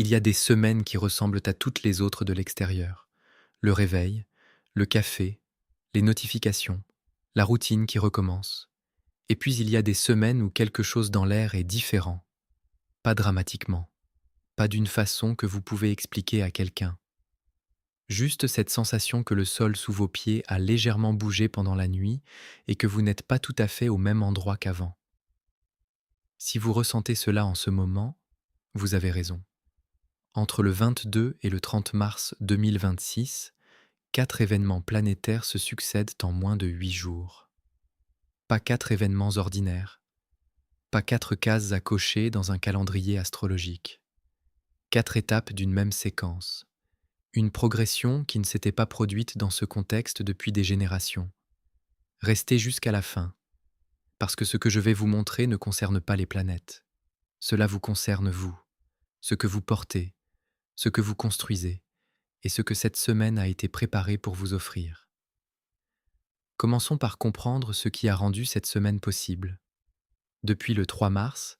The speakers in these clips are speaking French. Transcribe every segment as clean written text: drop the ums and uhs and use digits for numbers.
Il y a des semaines qui ressemblent à toutes les autres de l'extérieur. Le réveil, le café, les notifications, la routine qui recommence. Et puis il y a des semaines où quelque chose dans l'air est différent. Pas dramatiquement, pas d'une façon que vous pouvez expliquer à quelqu'un. Juste cette sensation que le sol sous vos pieds a légèrement bougé pendant la nuit et que vous n'êtes pas tout à fait au même endroit qu'avant. Si vous ressentez cela en ce moment, vous avez raison. Entre le 22 et le 30 mars 2026, 4 événements planétaires se succèdent en moins de 8 jours. Pas 4 événements ordinaires, pas 4 cases à cocher dans un calendrier astrologique. 4 étapes d'une même séquence. Une progression qui ne s'était pas produite dans ce contexte depuis des générations. Restez jusqu'à la fin, parce que ce que je vais vous montrer ne concerne pas les planètes. Cela vous concerne vous, ce que vous portez, ce que vous construisez, et ce que cette semaine a été préparée pour vous offrir. Commençons par comprendre ce qui a rendu cette semaine possible. Depuis le 3 mars,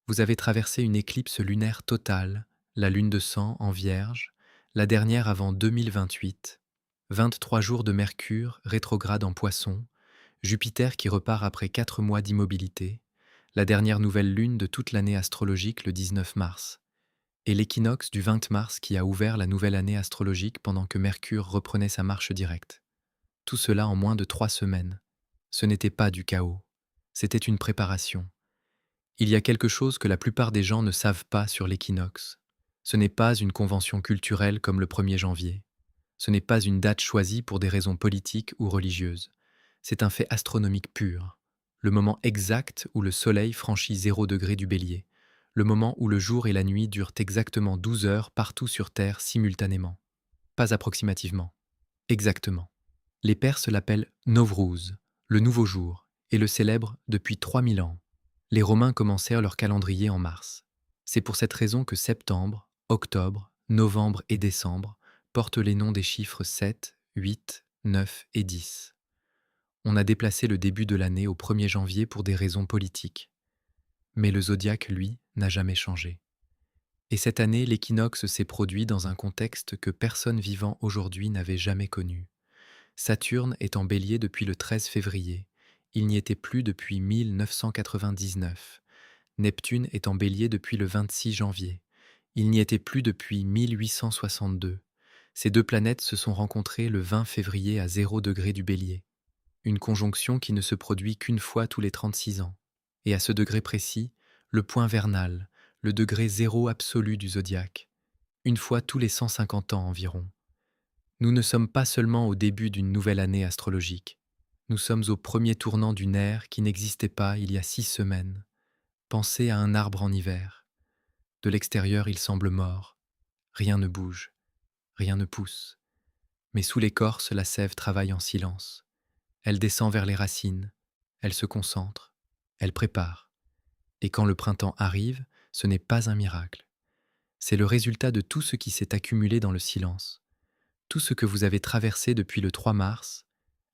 vous avez traversé une éclipse lunaire totale, la lune de sang en Vierge, la dernière avant 2028, 23 jours de Mercure rétrograde en Poisson, Jupiter qui repart après 4 mois d'immobilité, la dernière nouvelle lune de toute l'année astrologique le 19 mars, et l'équinoxe du 20 mars qui a ouvert la nouvelle année astrologique pendant que Mercure reprenait sa marche directe. Tout cela en moins de 3 semaines. Ce n'était pas du chaos, c'était une préparation. Il y a quelque chose que la plupart des gens ne savent pas sur l'équinoxe. Ce n'est pas une convention culturelle comme le 1er janvier. Ce n'est pas une date choisie pour des raisons politiques ou religieuses. C'est un fait astronomique pur. Le moment exact où le soleil franchit 0 degré du bélier. Le moment où le jour et la nuit durent exactement 12 heures partout sur Terre simultanément. Pas approximativement. Exactement. Les Perses l'appellent Nowruz, le nouveau jour, et le célèbrent depuis 3000 ans. Les Romains commencèrent leur calendrier en mars. C'est pour cette raison que septembre, octobre, novembre et décembre portent les noms des chiffres 7, 8, 9 et 10. On a déplacé le début de l'année au 1er janvier pour des raisons politiques. Mais le zodiaque, lui, n'a jamais changé. Et cette année, l'équinoxe s'est produit dans un contexte que personne vivant aujourd'hui n'avait jamais connu. Saturne est en Bélier depuis le 13 février. Il n'y était plus depuis 1999. Neptune est en Bélier depuis le 26 janvier. Il n'y était plus depuis 1862. Ces deux planètes se sont rencontrées le 20 février à 0 degré du Bélier. Une conjonction qui ne se produit qu'une fois tous les 36 ans. Et à ce degré précis, le point vernal, le degré zéro absolu du zodiaque. Une fois tous les 150 ans environ. Nous ne sommes pas seulement au début d'une nouvelle année astrologique. Nous sommes au premier tournant d'une ère qui n'existait pas il y a 6 semaines. Pensez à un arbre en hiver. De l'extérieur, il semble mort. Rien ne bouge, rien ne pousse. Mais sous l'écorce, la sève travaille en silence. Elle descend vers les racines, elle se concentre, elle prépare. Et quand le printemps arrive, ce n'est pas un miracle. C'est le résultat de tout ce qui s'est accumulé dans le silence. Tout ce que vous avez traversé depuis le 3 mars,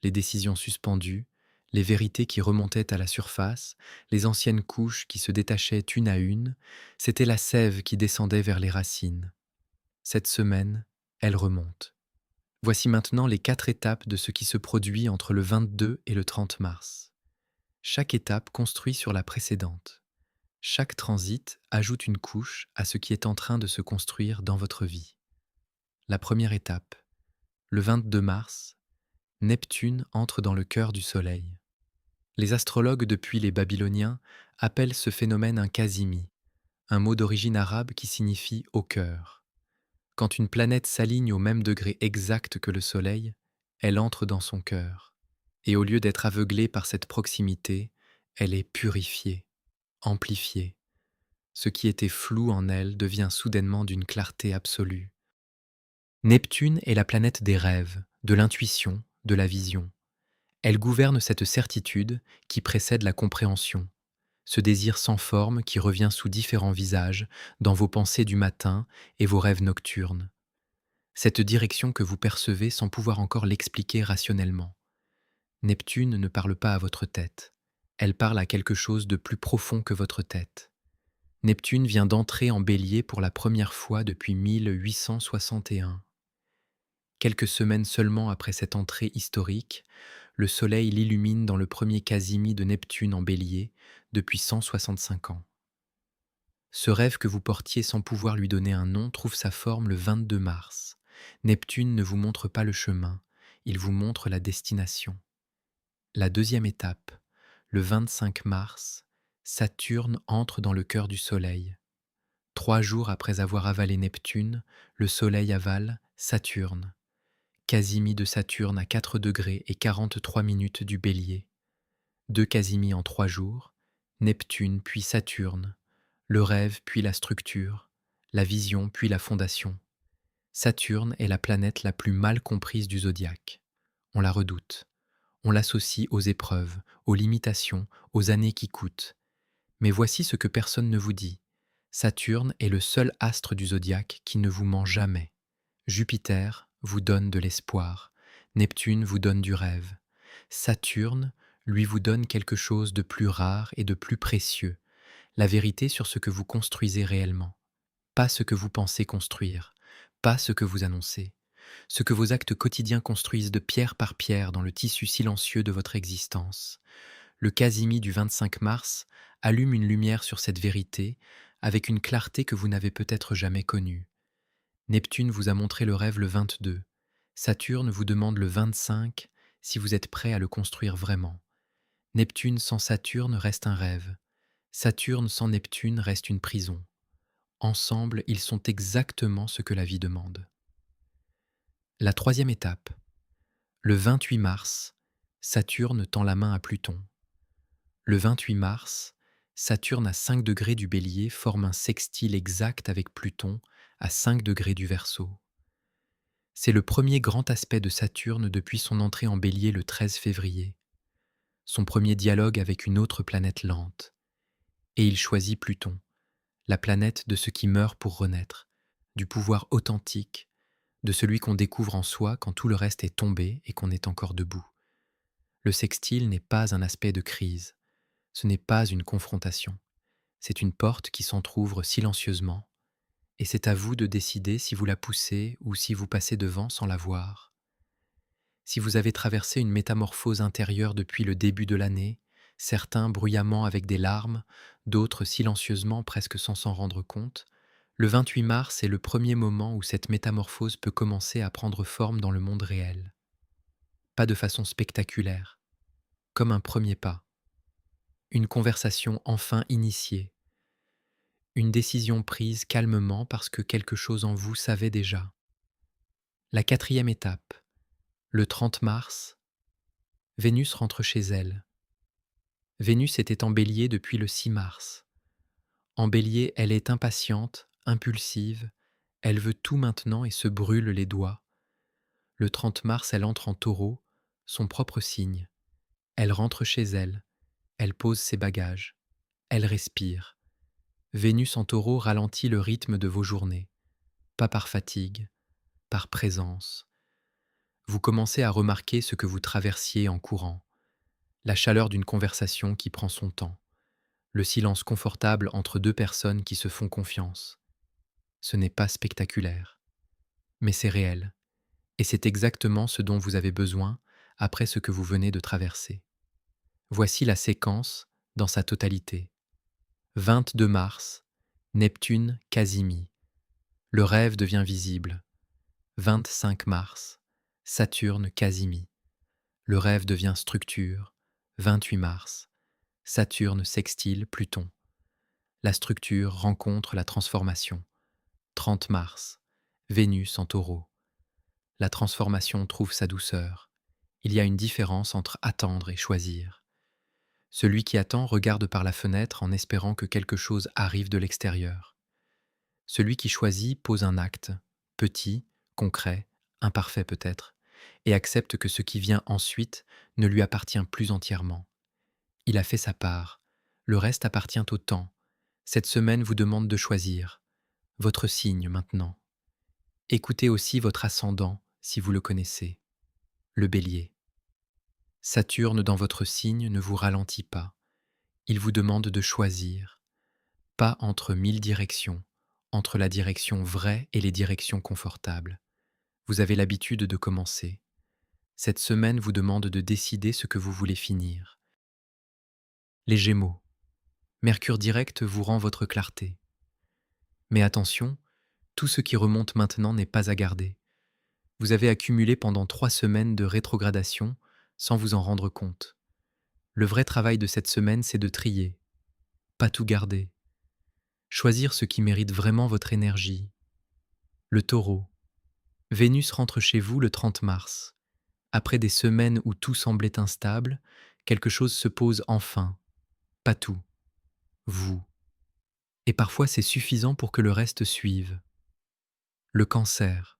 les décisions suspendues, les vérités qui remontaient à la surface, les anciennes couches qui se détachaient une à une, c'était la sève qui descendait vers les racines. Cette semaine, elle remonte. Voici maintenant les 4 étapes de ce qui se produit entre le 22 et le 30 mars. Chaque étape construit sur la précédente. Chaque transit ajoute une couche à ce qui est en train de se construire dans votre vie. La première étape. Le 22 mars, Neptune entre dans le cœur du Soleil. Les astrologues depuis les Babyloniens appellent ce phénomène un casimi, un mot d'origine arabe qui signifie au cœur. Quand une planète s'aligne au même degré exact que le Soleil, elle entre dans son cœur. Et au lieu d'être aveuglée par cette proximité, elle est purifiée, amplifiée. Ce qui était flou en elle devient soudainement d'une clarté absolue. Neptune est la planète des rêves, de l'intuition, de la vision. Elle gouverne cette certitude qui précède la compréhension, ce désir sans forme qui revient sous différents visages dans vos pensées du matin et vos rêves nocturnes. Cette direction que vous percevez sans pouvoir encore l'expliquer rationnellement. Neptune ne parle pas à votre tête, elle parle à quelque chose de plus profond que votre tête. Neptune vient d'entrer en Bélier pour la première fois depuis 1861. Quelques semaines seulement après cette entrée historique, le Soleil l'illumine dans le premier quasimi de Neptune en Bélier depuis 165 ans. Ce rêve que vous portiez sans pouvoir lui donner un nom trouve sa forme le 22 mars. Neptune ne vous montre pas le chemin, il vous montre la destination. La deuxième étape, le 25 mars, Saturne entre dans le cœur du Soleil. 3 jours après avoir avalé Neptune, le Soleil avale Saturne. Quasimi de Saturne à 4 degrés et 43 minutes du Bélier. 2 quasimis en 3 jours, Neptune puis Saturne, le rêve puis la structure, la vision puis la fondation. Saturne est la planète la plus mal comprise du zodiaque. On la redoute. On l'associe aux épreuves, aux limitations, aux années qui coûtent. Mais voici ce que personne ne vous dit. Saturne est le seul astre du zodiaque qui ne vous ment jamais. Jupiter vous donne de l'espoir. Neptune vous donne du rêve. Saturne, lui, vous donne quelque chose de plus rare et de plus précieux, la vérité sur ce que vous construisez réellement. Pas ce que vous pensez construire, pas ce que vous annoncez, ce que vos actes quotidiens construisent de pierre par pierre dans le tissu silencieux de votre existence. Le Casimi du 25 mars allume une lumière sur cette vérité avec une clarté que vous n'avez peut-être jamais connue. Neptune vous a montré le rêve le 22. Saturne vous demande le 25 si vous êtes prêt à le construire vraiment. Neptune sans Saturne reste un rêve. Saturne sans Neptune reste une prison. Ensemble, ils sont exactement ce que la vie demande. La troisième étape. Le 28 mars, Saturne tend la main à Pluton. Le 28 mars, Saturne à 5 degrés du Bélier forme un sextile exact avec Pluton à 5 degrés du Verseau. C'est le premier grand aspect de Saturne depuis son entrée en Bélier le 13 février. Son premier dialogue avec une autre planète lente. Et il choisit Pluton, la planète de ce qui meurt pour renaître, du pouvoir authentique, de celui qu'on découvre en soi quand tout le reste est tombé et qu'on est encore debout. Le sextile n'est pas un aspect de crise, ce n'est pas une confrontation, c'est une porte qui s'entr'ouvre silencieusement, et c'est à vous de décider si vous la poussez ou si vous passez devant sans la voir. Si vous avez traversé une métamorphose intérieure depuis le début de l'année, certains bruyamment avec des larmes, d'autres silencieusement presque sans s'en rendre compte, le 28 mars est le premier moment où cette métamorphose peut commencer à prendre forme dans le monde réel. Pas de façon spectaculaire, comme un premier pas. Une conversation enfin initiée. Une décision prise calmement parce que quelque chose en vous savait déjà. La quatrième étape. Le 30 mars, Vénus rentre chez elle. Vénus était en Bélier depuis le 6 mars. En Bélier, elle est impatiente, impulsive, elle veut tout maintenant et se brûle les doigts. Le 30 mars, elle entre en Taureau, son propre signe. Elle rentre chez elle, elle pose ses bagages, elle respire. Vénus en Taureau ralentit le rythme de vos journées, pas par fatigue, par présence. Vous commencez à remarquer ce que vous traversiez en courant, la chaleur d'une conversation qui prend son temps, le silence confortable entre deux personnes qui se font confiance. Ce n'est pas spectaculaire, mais c'est réel, et c'est exactement ce dont vous avez besoin après ce que vous venez de traverser. Voici la séquence dans sa totalité. 22 mars, Neptune Casimi. Le rêve devient visible. 25 mars, Saturne Casimi. Le rêve devient structure. 28 mars, Saturne sextile Pluton. La structure rencontre la transformation. 30 mars, Vénus en Taureau. La transformation trouve sa douceur. Il y a une différence entre attendre et choisir. Celui qui attend regarde par la fenêtre en espérant que quelque chose arrive de l'extérieur. Celui qui choisit pose un acte, petit, concret, imparfait peut-être, et accepte que ce qui vient ensuite ne lui appartient plus entièrement. Il a fait sa part, le reste appartient au temps. Cette semaine vous demande de choisir, votre signe maintenant. Écoutez aussi votre ascendant si vous le connaissez, le Bélier. Saturne dans votre signe ne vous ralentit pas, il vous demande de choisir. Pas entre 1000 directions, entre la direction vraie et les directions confortables. Vous avez l'habitude de commencer. Cette semaine vous demande de décider ce que vous voulez finir. Les Gémeaux. Mercure direct vous rend votre clarté. Mais attention, tout ce qui remonte maintenant n'est pas à garder. Vous avez accumulé pendant 3 semaines de rétrogradation sans vous en rendre compte. Le vrai travail de cette semaine, c'est de trier, pas tout garder. Choisir ce qui mérite vraiment votre énergie. Le Taureau. Vénus rentre chez vous le 30 mars. Après des semaines où tout semblait instable, quelque chose se pose enfin. Pas tout. Vous. Et parfois c'est suffisant pour que le reste suive. Le Cancer.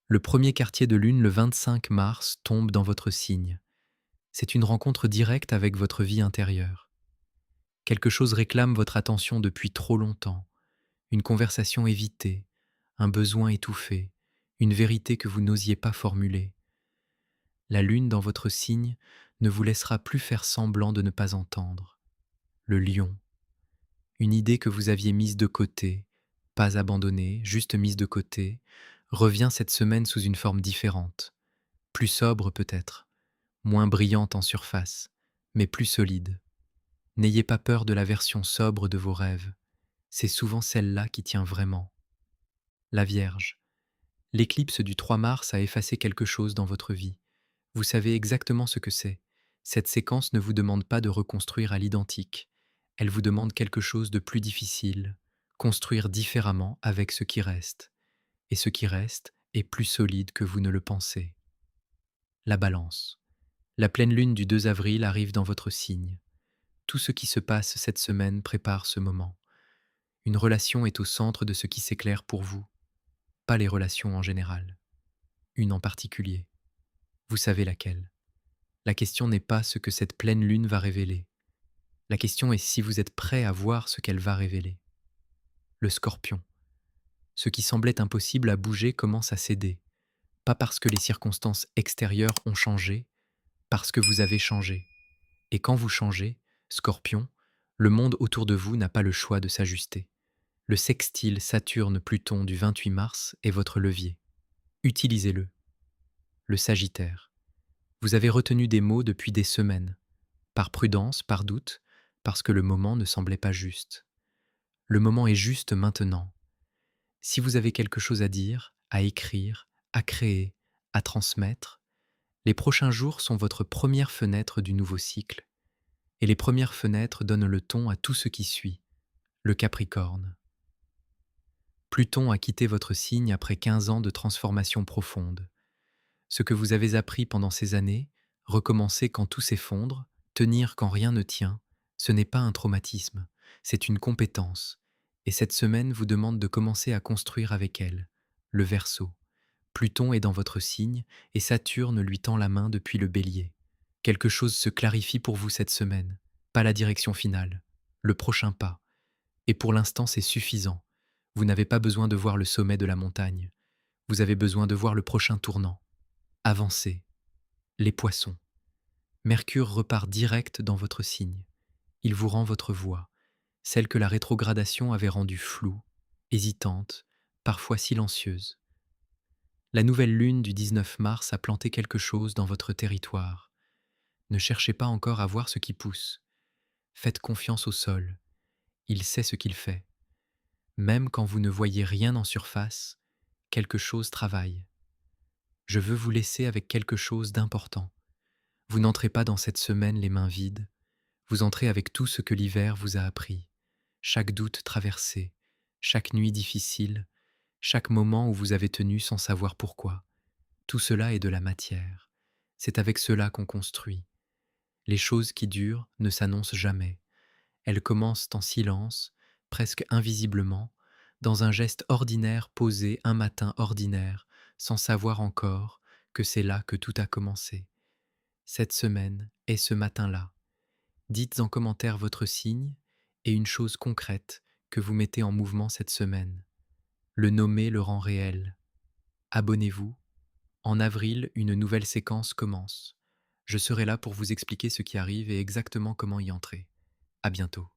Le premier quartier de lune le 25 mars tombe dans votre signe. C'est une rencontre directe avec votre vie intérieure. Quelque chose réclame votre attention depuis trop longtemps. Une conversation évitée, un besoin étouffé, une vérité que vous n'osiez pas formuler. La lune dans votre signe ne vous laissera plus faire semblant de ne pas entendre. Le Lion. Une idée que vous aviez mise de côté, pas abandonnée, juste mise de côté, revient cette semaine sous une forme différente. Plus sobre peut-être, moins brillante en surface, mais plus solide. N'ayez pas peur de la version sobre de vos rêves. C'est souvent celle-là qui tient vraiment. La Vierge. L'éclipse du 3 mars a effacé quelque chose dans votre vie. Vous savez exactement ce que c'est. Cette séquence ne vous demande pas de reconstruire à l'identique. Elle vous demande quelque chose de plus difficile. Construire différemment avec ce qui reste. Et ce qui reste est plus solide que vous ne le pensez. La Balance. La pleine lune du 2 avril arrive dans votre signe. Tout ce qui se passe cette semaine prépare ce moment. Une relation est au centre de ce qui s'éclaire pour vous, pas les relations en général. Une en particulier. Vous savez laquelle. La question n'est pas ce que cette pleine lune va révéler. La question est si vous êtes prêt à voir ce qu'elle va révéler. Le Scorpion. Ce qui semblait impossible à bouger commence à céder. Pas parce que les circonstances extérieures ont changé, parce que vous avez changé. Et quand vous changez, Scorpion, le monde autour de vous n'a pas le choix de s'ajuster. Le sextile Saturne-Pluton du 28 mars est votre levier. Utilisez-le. Le Sagittaire. Vous avez retenu des mots depuis des semaines. Par prudence, par doute, parce que le moment ne semblait pas juste. Le moment est juste maintenant. Si vous avez quelque chose à dire, à écrire, à créer, à transmettre, les prochains jours sont votre première fenêtre du nouveau cycle. Et les premières fenêtres donnent le ton à tout ce qui suit. Le Capricorne. Pluton a quitté votre signe après 15 ans de transformation profonde. Ce que vous avez appris pendant ces années, recommencer quand tout s'effondre, tenir quand rien ne tient, ce n'est pas un traumatisme, c'est une compétence. Et cette semaine vous demande de commencer à construire avec elle. Le Verseau. Pluton est dans votre signe et Saturne lui tend la main depuis le Bélier. Quelque chose se clarifie pour vous cette semaine, pas la direction finale, le prochain pas. Et pour l'instant c'est suffisant. Vous n'avez pas besoin de voir le sommet de la montagne. Vous avez besoin de voir le prochain tournant. Avancez. Les Poissons. Mercure repart direct dans votre signe. Il vous rend votre voix, celle que la rétrogradation avait rendue floue, hésitante, parfois silencieuse. La nouvelle lune du 19 mars a planté quelque chose dans votre territoire. Ne cherchez pas encore à voir ce qui pousse. Faites confiance au sol. Il sait ce qu'il fait. Même quand vous ne voyez rien en surface, quelque chose travaille. Je veux vous laisser avec quelque chose d'important. Vous n'entrez pas dans cette semaine les mains vides, vous entrez avec tout ce que l'hiver vous a appris. Chaque doute traversé, chaque nuit difficile, chaque moment où vous avez tenu sans savoir pourquoi. Tout cela est de la matière. C'est avec cela qu'on construit. Les choses qui durent ne s'annoncent jamais. Elles commencent en silence, presque invisiblement, dans un geste ordinaire posé un matin ordinaire, sans savoir encore que c'est là que tout a commencé. Cette semaine est ce matin-là. Dites en commentaire votre signe et une chose concrète que vous mettez en mouvement cette semaine. Le nommer le rend réel. Abonnez-vous. En avril, une nouvelle séquence commence. Je serai là pour vous expliquer ce qui arrive et exactement comment y entrer. À bientôt.